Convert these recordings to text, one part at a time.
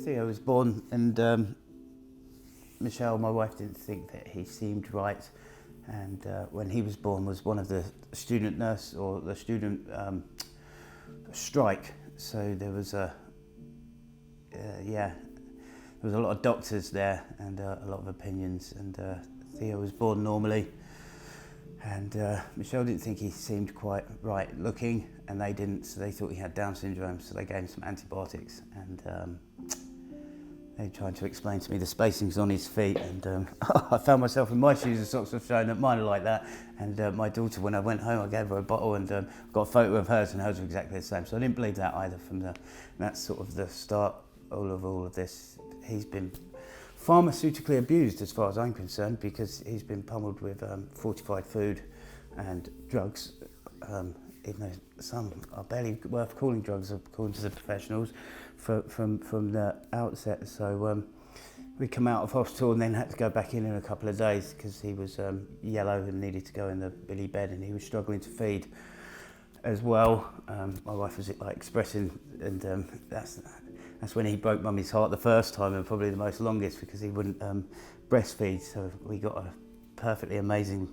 Theo was born, and Michelle, my wife, didn't think that he seemed right. And when he was born was one of the student nurse or the student strike. So there was a lot of doctors there and a lot of opinions. And Theo was born normally, and Michelle didn't think he seemed quite right looking, and they didn't. So they thought he had Down syndrome. So they gave him some antibiotics, and they tried to explain to me the spacings on his feet, and I found myself in my shoes and socks of showing that mine are like that. And my daughter, when I went home, I gave her a bottle and got a photo of hers, and hers were exactly the same. So I didn't believe that either. That's sort of the start all of this. He's been pharmaceutically abused, as far as I'm concerned, because he's been pummeled with fortified food and drugs. Even though some are barely worth calling drugs, according to the professionals, from the outset. So we come out of hospital and then had to go back in a couple of days because he was yellow and needed to go in the billy bed, and he was struggling to feed as well. My wife was like expressing, and that's when he broke Mummy's heart the first time, and probably the most longest, because he wouldn't breastfeed. So we got a perfectly amazing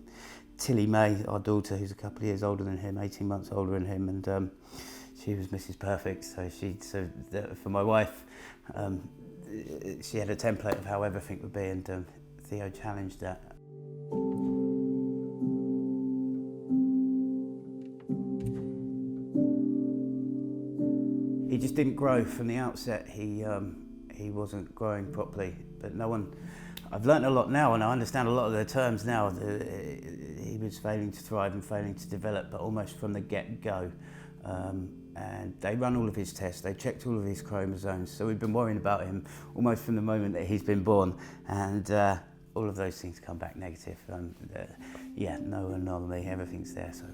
Tilly May, our daughter, who's a couple of years older than him, 18 months older than him, and she was Mrs. Perfect. So for my wife, she had a template of how everything would be, and Theo challenged that. He just didn't grow from the outset. He wasn't growing properly, but I've learnt a lot now, and I understand a lot of the terms now. He was failing to thrive and failing to develop, but almost from the get-go. And they run all of his tests, they checked all of his chromosomes, so we've been worrying about him almost from the moment that he's been born, and all of those things come back negative. No anomaly, everything's there. So.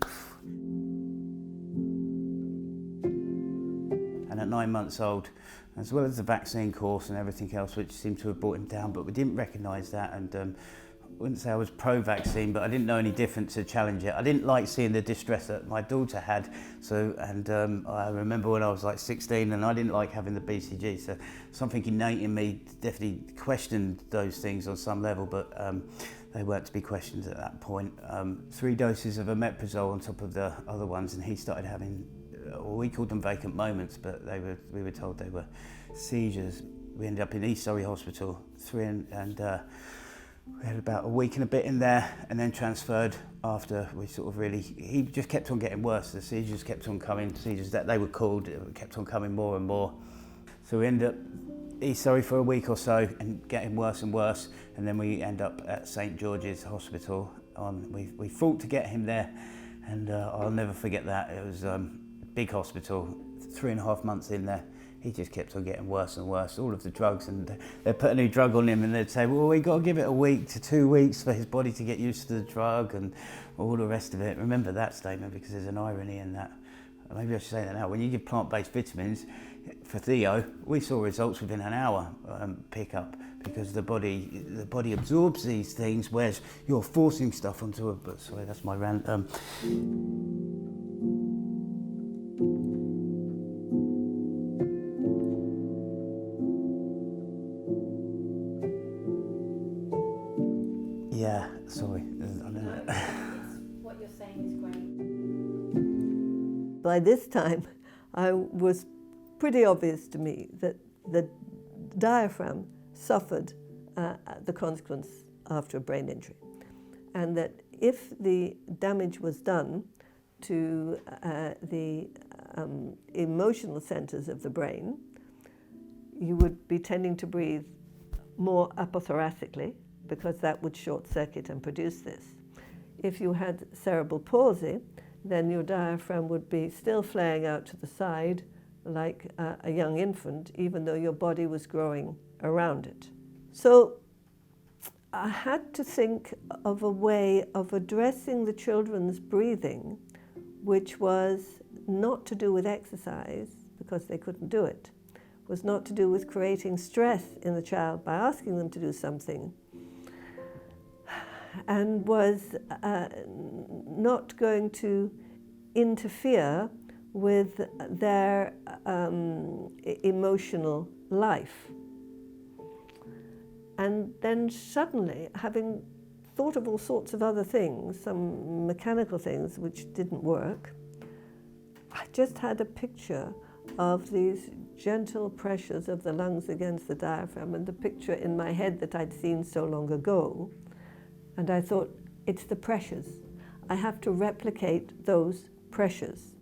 And at 9 months old, as well as the vaccine course and everything else, which seemed to have brought him down, but we didn't recognise that, and I wouldn't say I was pro-vaccine, but I didn't know any different to challenge it. I didn't like seeing the distress that my daughter had, I remember when I was like 16, and I didn't like having the BCG, so something innate in me definitely questioned those things on some level, but they weren't to be questioned at that point. 3 doses of omeprazole on top of the other ones, and he started having, we called them vacant moments, but we were told they were seizures. We ended up in East Surrey Hospital, we had about a week and a bit in there, and then transferred after we he just kept on getting worse. The seizures kept on coming, seizures that they were called, kept on coming more and more. So we ended up East Surrey for a week or so and getting worse and worse, and then we end up at St George's Hospital. We fought to get him there, and I'll never forget that. It was a big hospital, 3.5 months in there. He just kept on getting worse and worse, all of the drugs, and they'd put a new drug on him and they'd say, well, we got to give it a week to 2 weeks for his body to get used to the drug and all the rest of it. Remember that statement, because there's an irony in that. Maybe I should say that now. When you give plant-based vitamins, for Theo, we saw results within an hour pickup, because the body absorbs these things, whereas you're forcing stuff onto it. But sorry, that's my rant. Yeah, sorry. What you're saying is great. By this time, it was pretty obvious to me that the diaphragm suffered the consequence after a brain injury, and that if the damage was done to the emotional centers of the brain, you would be tending to breathe more apothoracically, because that would short circuit and produce this. If you had cerebral palsy, then your diaphragm would be still flaring out to the side like a young infant, even though your body was growing around it. So I had to think of a way of addressing the children's breathing, which was not to do with exercise, because they couldn't do it, was not to do with creating stress in the child by asking them to do something, and was not going to interfere with their emotional life. And then suddenly, having thought of all sorts of other things, some mechanical things which didn't work, I just had a picture of these gentle pressures of the lungs against the diaphragm, and the picture in my head that I'd seen so long ago. And I thought, it's the pressures. I have to replicate those pressures.